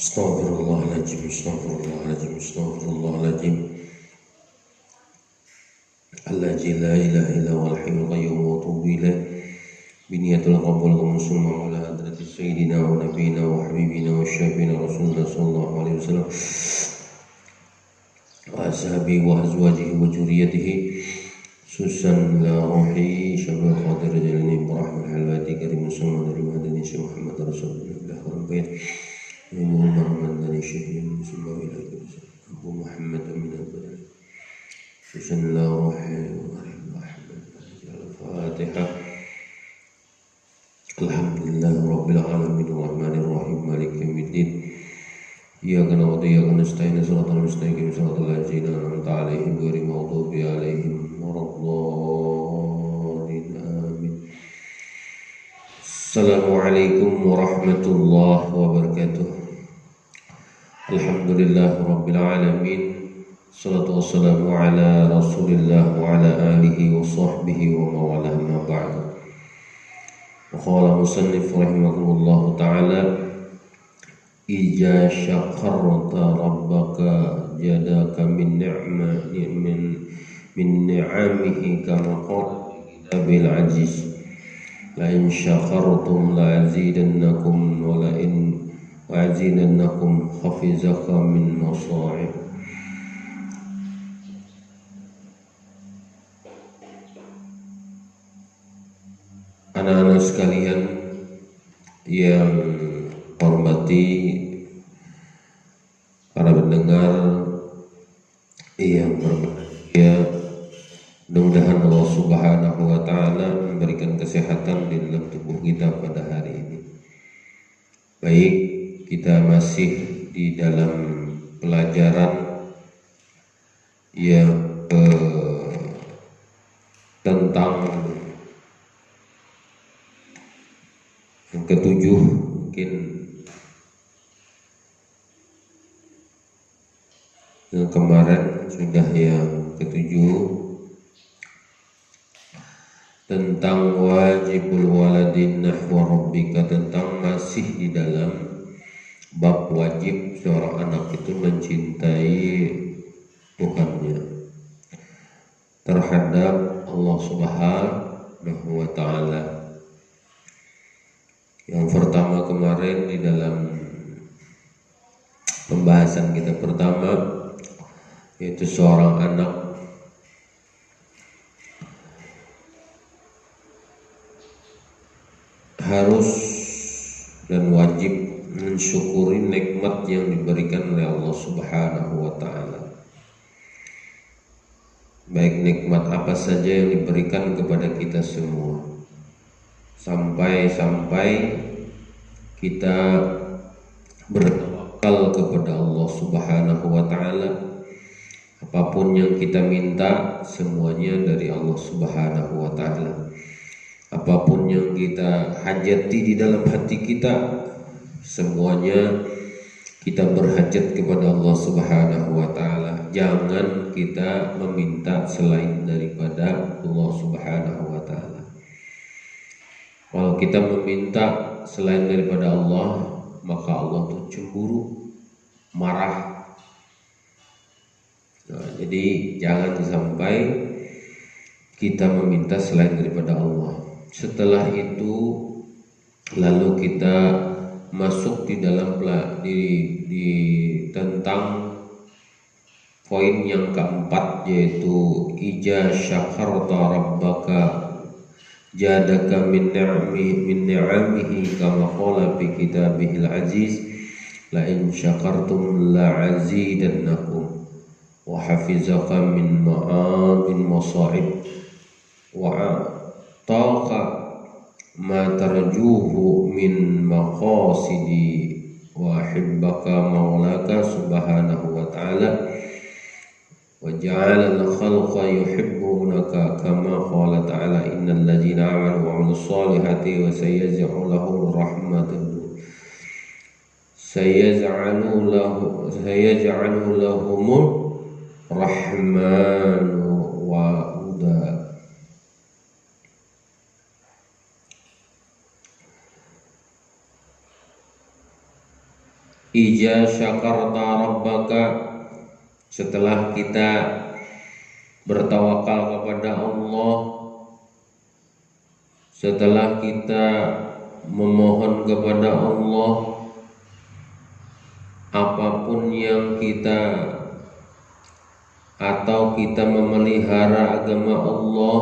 Astaghfirullahaladzim, astaghfirullahaladzim, astaghfirullahaladzim. Alladzi la ilaha illa huwal hayyul qayyum wa atubu ilaih. Biniyatul qabul wa muslimah ala hadrati sayyidina wa nabiyina wa habibina wa syafiina rasulullah sallallahu alaihi wasallam wa ashabihi wa azwajihi wa dzurriyyatihi susan la ruhi syabal qadir jalani barahmah halwati karim musamman dari madani syekh Muhammad rasulullah wa bayt Muhammad dari syekh musamman ila Abu Muhammad min al-badal susan la ruhi al-fatihah. Alhamdulillah rabbil alamin arrahmanir rahim maliki yaumiddin. Iyyaka na'budu wa iyyaka nasta'in shiratal mustaqim shiratal ladzina an'amta 'alaihim ghairil maghdubi 'alaihim waladdallin amin. Assalamualaikum warahmatullahi wabarakatuh. Alhamdulillah rabbil alamin. Salatu wassalamu ala Rasulillah wa ala alihi wa sahbihi wa mawalah ma ba'du. Qala musannif rahimahullahu ta'ala ija syakarta rabbaka jadaka min ni'amihi kama qala kitabil aziz la in syakartum la azidannakum wa la in azidannakum hafizaka min masa'ib. Anak-anak sekalian yang hormati para pendengar yang berbahagia, mudah-mudahan Allah Subhanahu wa taala memberikan kesehatan di dalam tubuh kita pada hari ini. Baik, kita masih di dalam pelajaran yang tentang yang ketujuh, mungkin yang kemarin sudah yang ketujuh, tentang wajibul waladin nahwa rabbika, tentang masih di dalam bab wajib seorang anak itu mencintai Tuhannya terhadap Allah Subhanahu wa taala. Yang pertama kemarin di dalam pembahasan kita pertama, yaitu seorang anak harus dan wajib mensyukuri nikmat yang diberikan oleh Allah Subhanahu wa taala. Baik nikmat apa saja yang diberikan kepada kita semua, sampai kita bertawakal kepada Allah Subhanahu wa taala. Apapun yang kita minta semuanya dari Allah Subhanahu wa taala. Apapun yang kita hajati di dalam hati kita, semuanya kita berhajat kepada Allah Subhanahu wa taala. Jangan kita meminta selain daripada Allah Subhanahu wa taala. Kalau kita meminta selain daripada Allah, maka Allah tuh cemburu, marah. Nah, jadi jangan sampai kita meminta selain daripada Allah. Setelah itu lalu kita masuk di dalam tentang poin yang keempat, yaitu ija syakarta rabbaka jadaka min ni'amihi kama qala fi kitabihil aziz la in syakartum la azidannakum wa hafizaka min masa'ib wa ataqa ma tarjuhu min maqasidi wa hibbaka maulaka subhanahu wa ta'ala wa ja'ala al-khalqa yuhibbunaka kama qala ta'ala innal ladzina amanu wa 'amilus solihati wa sayaj'alu lahum rahmatan sayaj'alu lahum rahmanu wa uda. Ija syakarta rabbaka, setelah kita bertawakal kepada Allah, setelah kita memohon kepada Allah, apapun yang kita atau kita memelihara agama Allah,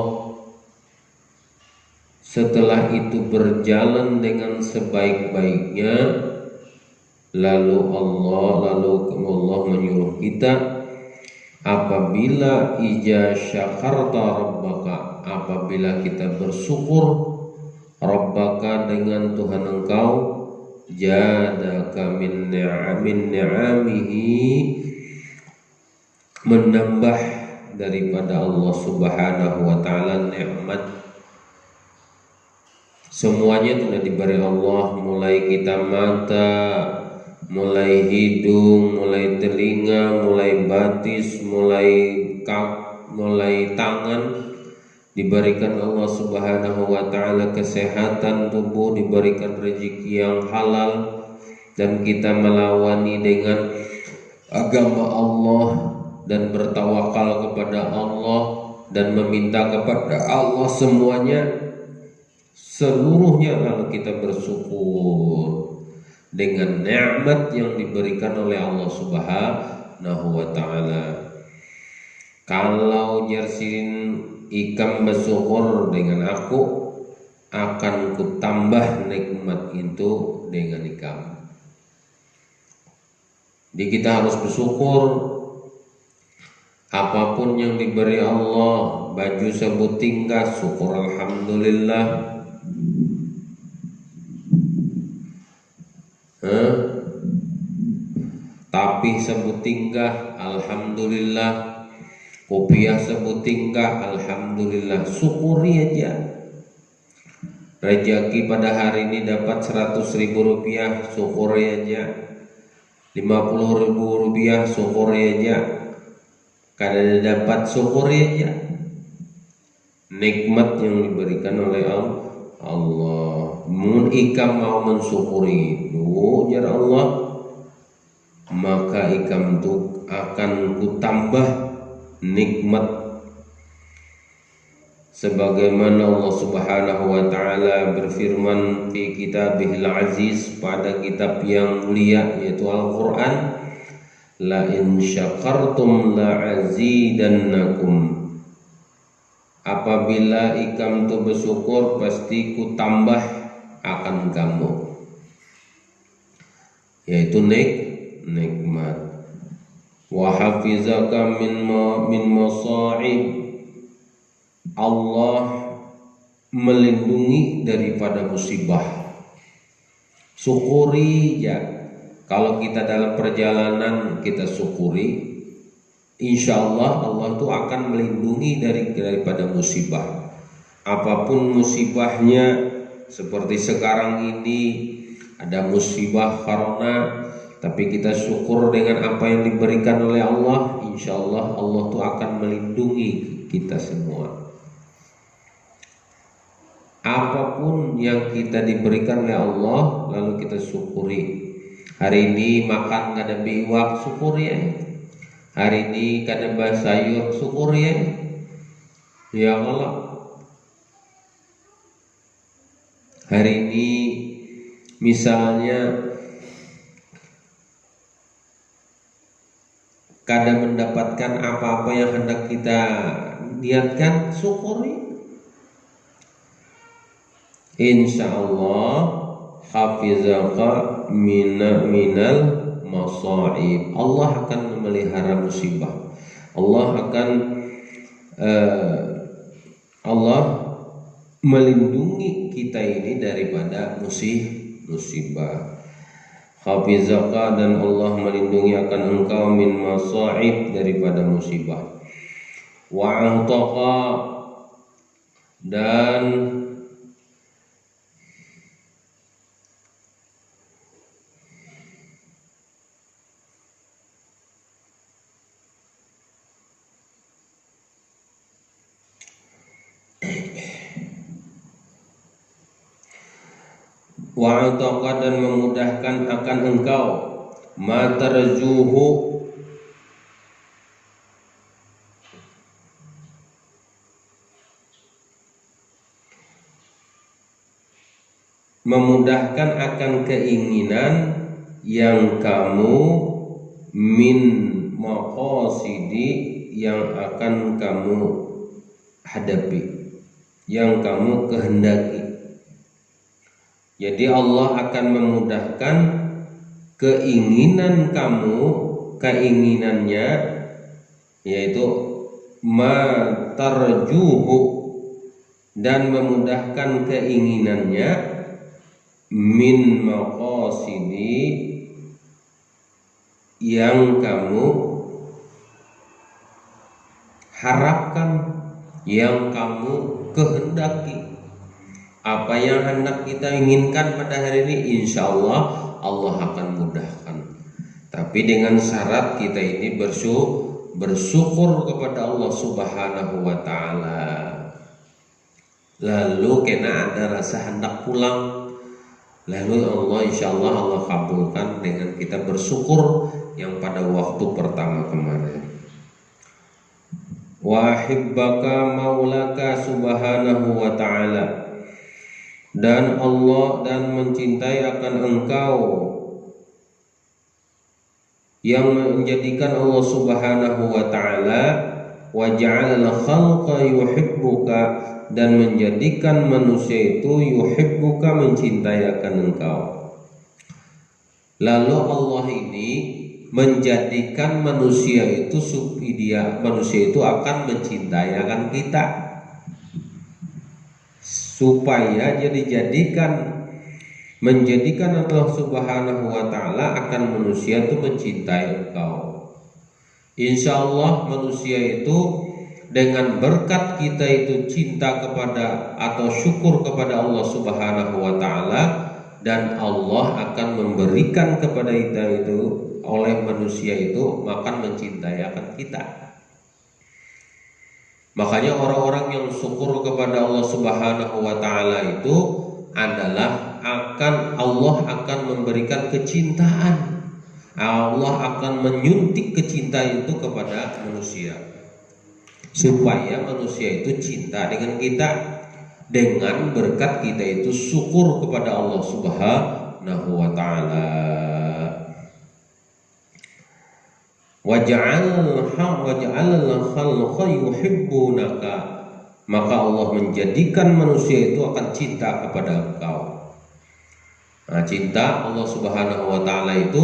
setelah itu berjalan dengan sebaik-baiknya, lalu Allah menyuruh kita, apabila ija syakarta rabbaka, apabila kita bersyukur rabbaka dengan Tuhan engkau, jadaka min ni'amihi, menambah daripada Allah Subhanahu wa taala nikmat. Semuanya sudah diberi Allah, mulai kita mata, mulai hidung, mulai telinga, mulai batis, mulai tangan, diberikan Allah Subhanahu wa taala kesehatan tubuh, diberikan rezeki yang halal, dan kita melawani dengan agama Allah dan bertawakal kepada Allah dan meminta kepada Allah seluruhnya, lalu kita bersyukur dengan nikmat yang diberikan oleh Allah Subhanahu wa taala. Kalau nyersin ikam bersyukur dengan aku, akan kutambah nikmat itu dengan ikam. Jadi kita harus bersyukur apapun yang diberi Allah. Baju sebut tingkah, syukur alhamdulillah. Tapi sebut tingkah, alhamdulillah. Kopiah sebut tingkah, alhamdulillah. Syukuri aja. Rezeki pada hari ini dapat 100.000 rupiah, syukuri aja. 50.000 rupiah, syukuri aja. Kadang dapat, syukuri aja. Nikmat yang diberikan oleh Allah. Mun ikam mau mensyukuri itu jar Allah, maka ikam itu akan kutambah nikmat, sebagaimana Allah Subhanahu wa taala berfirman di Kitabihil Aziz, pada kitab yang mulia yaitu Al-Qur'an, la in syakartum la azidannakum, apabila ikam itu bersyukur pasti ku tambah akan kamu, yaitu nikmat. Wa hafizaka min masa'ib, Allah melindungi daripada musibah. Syukuri ya. Kalau kita dalam perjalanan kita syukuri, insya Allah Allah itu akan melindungi daripada musibah. Apapun musibahnya, seperti sekarang ini ada musibah corona, tapi kita syukur dengan apa yang diberikan oleh Allah, insya Allah Allah itu akan melindungi kita semua. Apapun yang kita diberikan oleh Allah, lalu kita syukuri. Hari ini makan gak ada biwak, syukuri ya. Hari ini kada sayur, syukur ya. Ya Allah. Hari ini misalnya kada mendapatkan apa-apa yang hendak kita niatkan, syukuri. Insya Allah hafizaka minal masaib, Allah akan memelihara musibah. Allah melindungi kita ini daripada musibah. Hafizaka, dan Allah melindungi akan engkau min masaib, daripada musibah. Wa antaka, dan wa'ataka, dan memudahkan akan engkau ma tarjuhu memudahkan akan keinginan yang kamu min maqasidi yang akan kamu hadapi, yang kamu kehendaki. Jadi Allah akan memudahkan keinginan kamu, keinginannya, yaitu ma tarjuhu, dan memudahkan keinginannya min maqasidi yang kamu harapkan, yang kamu kehendaki. Apa yang hendak kita inginkan pada hari ini, insya Allah Allah akan mudahkan. Tapi dengan syarat kita ini bersyukur kepada Allah Subhanahu wa Ta'ala. Lalu kena ada rasa hendak pulang, lalu Allah insya Allah Allah kabulkan dengan kita bersyukur yang pada waktu pertama kemarin. Wa hibbaka maulaka subhanahu wa ta'ala, dan Allah dan mencintai akan engkau, yang menjadikan Allah Subhanahu wa ta'ala wa ja'alal khalqa yuhibbuka, dan menjadikan manusia itu yuhibbuka, mencintai akan engkau. Lalu Allah ini menjadikan manusia itu manusia itu akan mencintai akan kita, supaya menjadikan Allah Subhanahu wa ta'ala akan manusia itu mencintai engkau. Insya Allah manusia itu dengan berkat kita itu cinta kepada atau syukur kepada Allah Subhanahu wa ta'ala, dan Allah akan memberikan kepada kita itu oleh manusia itu akan mencintai akan kita. Makanya orang-orang yang syukur kepada Allah Subhanahu wa ta'ala itu adalah Allah akan memberikan kecintaan. Allah akan menyuntik kecintaan itu kepada manusia, supaya manusia itu cinta dengan kita, dengan berkat kita itu syukur kepada Allah Subhanahu wa ta'ala. Waja'alal khalqa yuhibbunaka, maka Allah menjadikan manusia itu akan cinta kepada engkau. Nah, cinta Allah Subhanahu wa ta'ala itu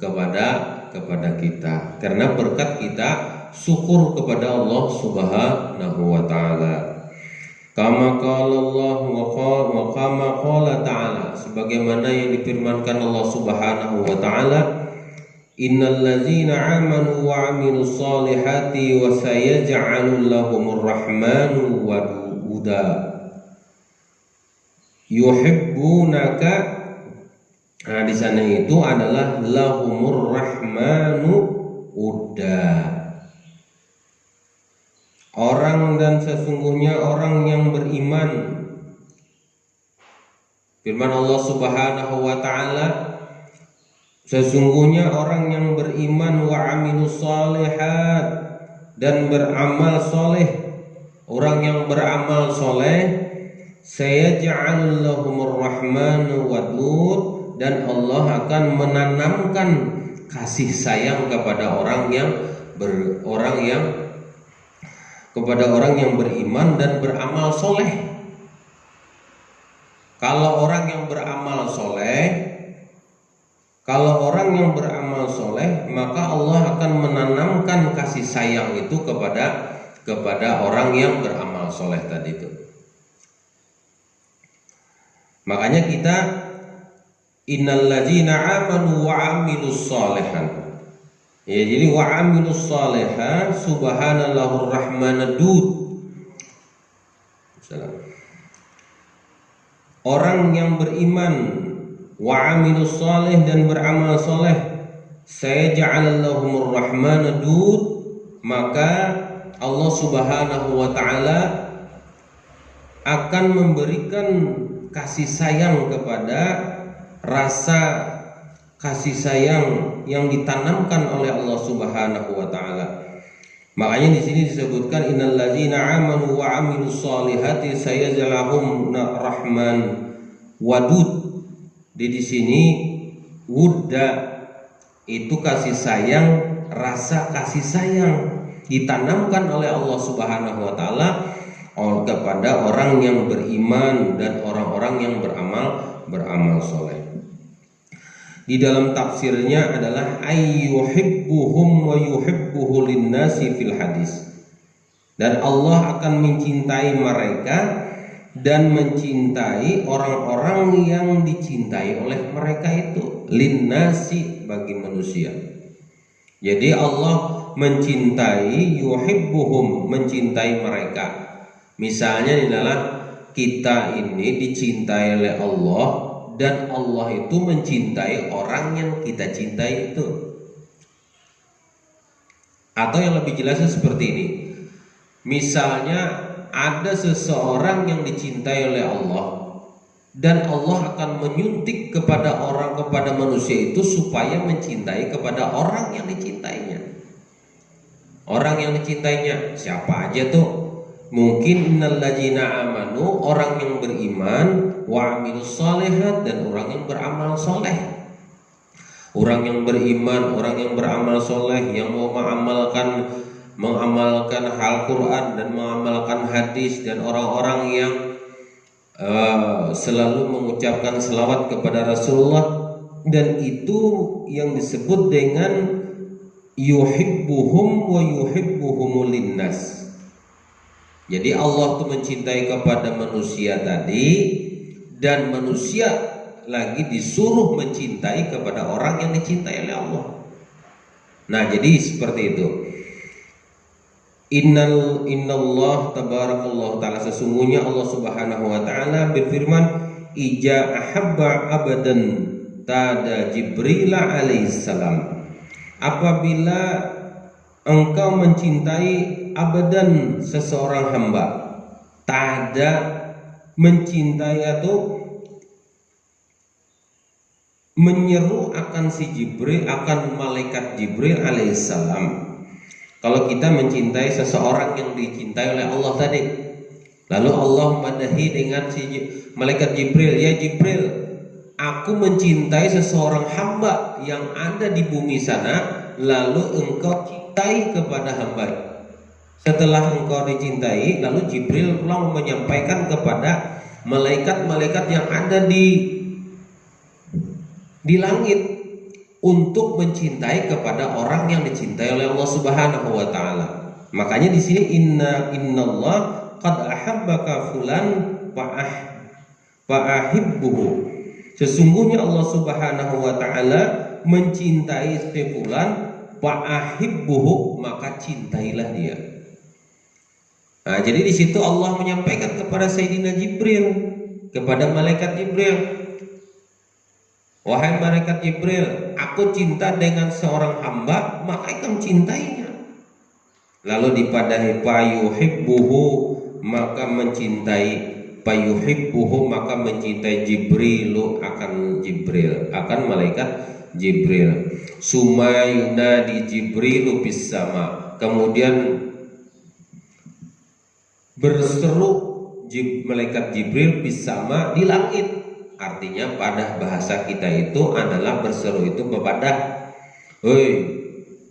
kepada kita, karena berkat kita syukur kepada Allah Subhanahu wa ta'ala. Kama qala Allah wa kama qala ta'ala, sebagaimana yang difirmankan Allah Subhanahu wa ta'ala, innal ladzina amanu wa 'amilus solihati wa sayaj'alul lahumur rahmanu waduda yuhibbunaka. Nah, di sana itu adalah lahumur rahmanu udda. Orang dan sesungguhnya orang yang beriman. Firman Allah Subhanahu wa ta'ala, sesungguhnya orang yang beriman wa amilus shalihat, dan beramal soleh. Orang yang beramal soleh, sayaj'alul lahumur rahmanu wadud, dan Allah akan menanamkan kasih sayang kepada orang yang beriman dan beramal soleh. Kalau orang yang beramal soleh, maka Allah akan menanamkan kasih sayang itu kepada orang yang beramal soleh tadi itu. Makanya kita innal ladzina amanu wa 'amilus sholihat. Ya, jadi wa 'amilus sholihat subhanallahur rahmanadud. Orang yang beriman wa 'amilus sholih, dan beramal soleh, sayaj'alallahumur rahmanadud, maka Allah Subhanahu wa ta'ala akan memberikan kasih sayang kepada rasa kasih sayang yang ditanamkan oleh Allah Subhanahu wa taala. Makanya di sini disebutkan innalladzina amanu wa amilus solihati sayaj'alahum rahman wadud. Di sini wudda itu kasih sayang, rasa kasih sayang ditanamkan oleh Allah Subhanahu wa taala kepada orang yang beriman dan orang-orang yang beramal soleh. Di dalam tafsirnya adalah ayyuhibbuhum wa yuhibbuhu linnasi fil hadis. Dan Allah akan mencintai mereka dan mencintai orang-orang yang dicintai oleh mereka itu, linnasi, bagi manusia. Jadi Allah mencintai, yuhibbuhum, mencintai mereka. Misalnya adalah kita ini dicintai oleh Allah dan Allah itu mencintai orang yang kita cintai itu. Atau yang lebih jelasnya seperti ini. Misalnya ada seseorang yang dicintai oleh Allah dan Allah akan menyuntik kepada manusia itu supaya mencintai kepada orang yang dicintainya. Orang yang dicintainya siapa aja tuh? Mungkin innalladzina amanu, orang yang beriman, wa amilus shalihat, dan orang yang beramal soleh. Orang yang beriman, orang yang beramal soleh, yang mau mengamalkan Al-Quran dan mengamalkan hadis, dan orang-orang yang selalu mengucapkan selawat kepada Rasulullah, dan itu yang disebut dengan yuhibbuhum wa yuhibbuhumul linnas. Jadi Allah itu mencintai kepada manusia tadi, dan manusia lagi disuruh mencintai kepada orang yang dicintai oleh Allah. Nah, jadi seperti itu. Innallah tabarakallah ta'ala, sesungguhnya Allah Subhanahu wa ta'ala berfirman, ija ahabba abadan tada Jibril alaihissalam. Apabila engkau mencintai abadan seseorang hamba, tada mencintai atau menyeru akan si Jibril, akan malaikat Jibril alaihissalam. Kalau kita mencintai seseorang yang dicintai oleh Allah tadi, lalu Allah madahi dengan si malaikat Jibril, ya Jibril, aku mencintai seseorang hamba yang ada di bumi sana, lalu engkau cintai kepada hamba. Setelah engkau dicintai, lalu Jibril pulang menyampaikan kepada malaikat-malaikat yang ada di langit untuk mencintai kepada orang yang dicintai oleh Allah Subhanahu wa taala. Makanya di sini innallah qad ahabbaka fulan fa ahibbuhu. Sesungguhnya Allah Subhanahu wa taala mencintai si fulan, fa ahibbuhu, maka cintailah dia. Nah, jadi di situ Allah menyampaikan kepada Sayyidina Jibril, kepada malaikat Jibril, wahai malaikat Jibril, aku cinta dengan seorang hamba, maka kamu cintainya. Lalu dipadahi payuhibbuhu, maka mencintai, payuhibbuhu, maka mencintai Jibrilu akan Jibril, akan malaikat Jibril. Sumayuna di Jibrilu bis sama. Kemudian berseru malaikat Jibril bis sama di langit. Artinya pada bahasa kita itu adalah berseru itu bepadah. Hei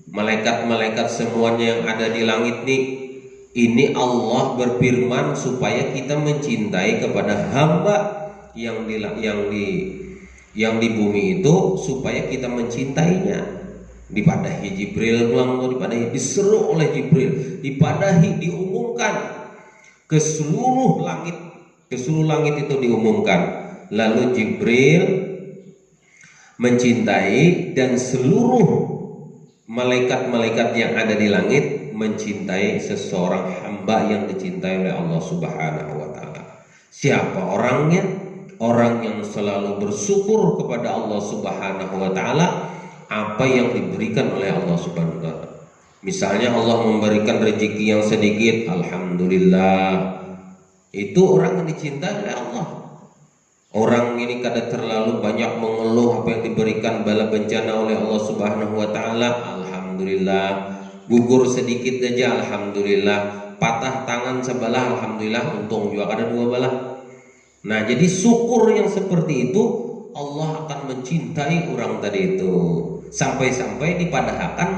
malaikat-malaikat semuanya yang ada di langit nih, ini Allah berfirman supaya kita mencintai kepada hamba yang di bumi itu, supaya kita mencintainya. Dipadahi Jibril, dipadahi, diseru oleh Jibril, dipadahi, diumumkan ke seluruh langit itu diumumkan. Lalu Jibril mencintai, dan seluruh malaikat-malaikat yang ada di langit mencintai seseorang hamba yang dicintai oleh Allah Subhanahu wa taala. Siapa orangnya? Orang yang selalu bersyukur kepada Allah Subhanahu wa taala apa yang diberikan oleh Allah Subhanahu wa taala. Misalnya Allah memberikan rezeki yang sedikit, alhamdulillah. Itu orang yang dicintai oleh Allah. Orang ini kada terlalu banyak mengeluh apa yang diberikan bala bencana oleh Allah Subhanahu wa taala. Alhamdulillah. Gugur sedikit aja alhamdulillah. Patah tangan sebelah alhamdulillah, untung juga kada dua belah. Nah, jadi syukur yang seperti itu Allah akan mencintai orang tadi itu. Sampai-sampai dipadahkan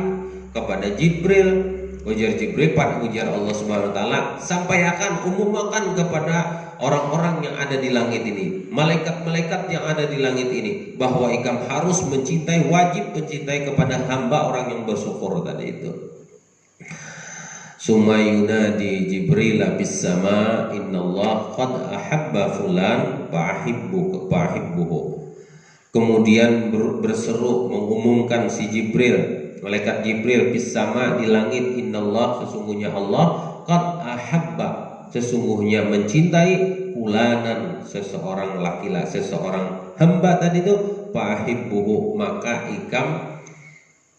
kepada Jibril. Ujar Jibril pada ujar Allah Subhanahu wa taala, sampaikan umumkan kepada orang-orang yang ada di langit ini, malaikat-malaikat yang ada di langit ini, bahwa ikam harus mencintai, wajib mencintai kepada hamba orang yang bersyukur tadi itu. Summa yunadi Jibril bis sama, innallah qad ahabba fulan fa'ahibbuhu. Kemudian berseru mengumumkan si Jibril, malaikat Jibril bis sama di langit, innallah sesungguhnya Allah qad ahabba sesungguhnya mencintai fulanan seseorang laki-laki, seseorang hamba tadi itu, fa'ahibbuhu maka ikam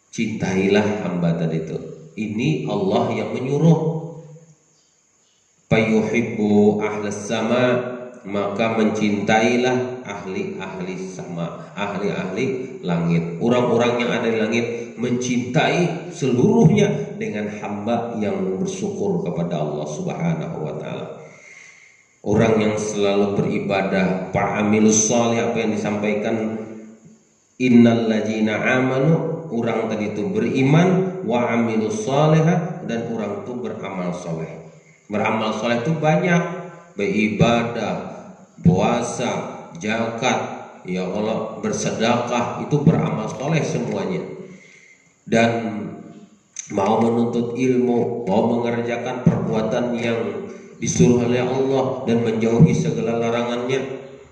cintailah hamba tadi itu. Ini Allah yang menyuruh. Fayuhibbu ahlas sama maka mencintailah ahli-ahli sama, ahli-ahli langit. Orang-orang yang ada di langit mencintai seluruhnya dengan hamba yang bersyukur kepada Allah Subhanahu wa taala. Orang yang selalu beribadah, fa'amilus shalih, apa yang disampaikan innal ladzina amanu, orang tadi itu beriman, wa amilus shalihah, dan orang itu beramal soleh. Beramal soleh itu banyak, beribadah, puasa, zakat, ya Allah, bersedekah, itu beramal soleh semuanya. Dan mau menuntut ilmu, mau mengerjakan perbuatan yang disuruh oleh Allah dan menjauhi segala larangannya,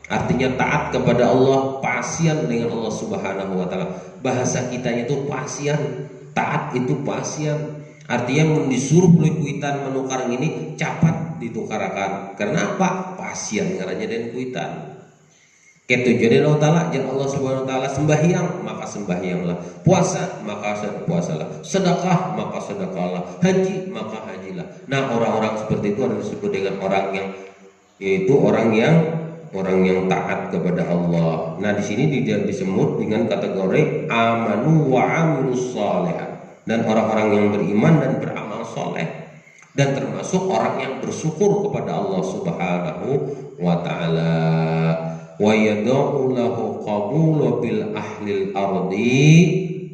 artinya taat kepada Allah, pasian dengan Allah Subhanahu wa taala. Bahasa kita itu pasian, taat itu pasian. Artinya disuruh beli kuitan menukar ini capat ditukarakan. Karena apa? Pasian ngarannya dan kuitan. Ketujuan Allah Ta'ala, jangan Allah Subhanahu wa taala sembahyang, maka sembahyanglah. Puasa, maka puasalah. Sedekah, maka sedekahlah. Haji, maka hajilah. Nah, orang-orang seperti itu adalah disebut dengan orang yang, yaitu orang yang taat kepada Allah. Nah, di sini disebut dengan kategori amanu wa amilus shalihat, dan orang-orang yang beriman dan beramal soleh, dan termasuk orang yang bersyukur kepada Allah Subhanahu wa taala. Wa yad'u lahu qabulu bil ahlil ardi,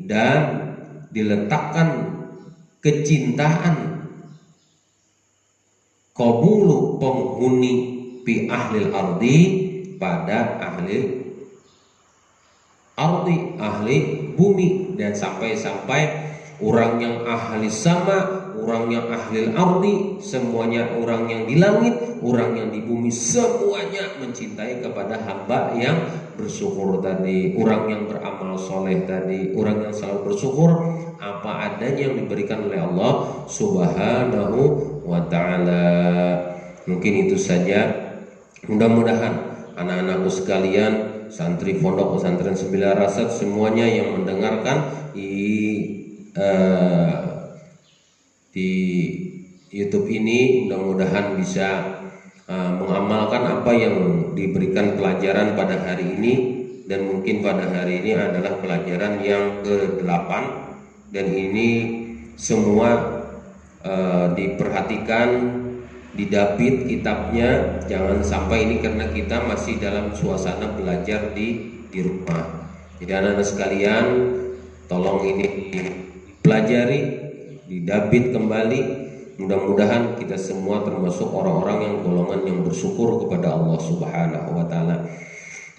dan diletakkan kecintaan qabulu penghuni bi ahlil ardi pada ahli ardi, ahli bumi, dan sampai-sampai orang yang ahli sama, orang yang ahli ardi, semuanya, orang yang di langit, orang yang di bumi, semuanya mencintai kepada hamba yang bersyukur tadi, orang yang beramal soleh tadi, orang yang selalu bersyukur apa adanya yang diberikan oleh Allah Subhanahu wa ta'ala. Mungkin itu saja. Mudah-mudahan anak-anakku sekalian, santri pondok pesantren Sembilan Rasad, semuanya yang mendengarkan di YouTube ini, mudah-mudahan bisa mengamalkan apa yang diberikan pelajaran pada hari ini. Dan mungkin pada hari ini adalah pelajaran yang ke-8, dan ini semua diperhatikan, didapit kitabnya, jangan sampai ini karena kita masih dalam suasana belajar di rumah. Jadi anak-anak sekalian, tolong ini dipelajari, didapit kembali. Mudah-mudahan kita semua termasuk orang-orang yang golongan yang bersyukur kepada Allah Subhanahu wa taala.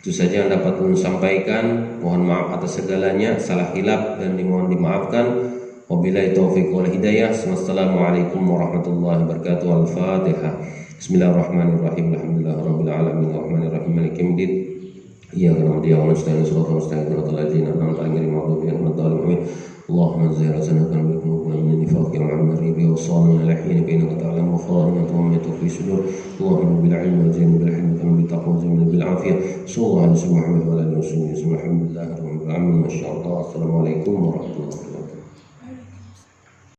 Itu saja yang dapat saya sampaikan. Mohon maaf atas segalanya, salah hilaf dan dimohon dimaafkan. Wabillahi taufiq wal hidayah. Wassalamualaikum warahmatullahi wabarakatuh. Al-Fatihah. Bismillahirrahmanirrahim. Alhamdulillahirabbil alamin. Arrahmanirrahim. Maliki yaumiddin. Iyyaka na'budu wa iyyaka nasta'in. Shiratal mustaqim. Shiratal ladzina an'amta 'alaihim ghairil maghdubi 'alaihim waladdallin. Allahumma zahir sanatan bikum wa min nifaqi wa 'amri ribi wa sallallahu alaihi bainaka ta'lamu khawarimat wa ma tukhfi sudur. Allahumma bil 'ilmi wa zin bil hilmi wa bil taqwa wa zin bil 'afiyah. Sallallahu alaihi wa sallam wa ala alihi wa sahbihi. Alhamdulillahirabbil alamin. Masyaallah. Assalamualaikum warahmatullahi wabarakatuh.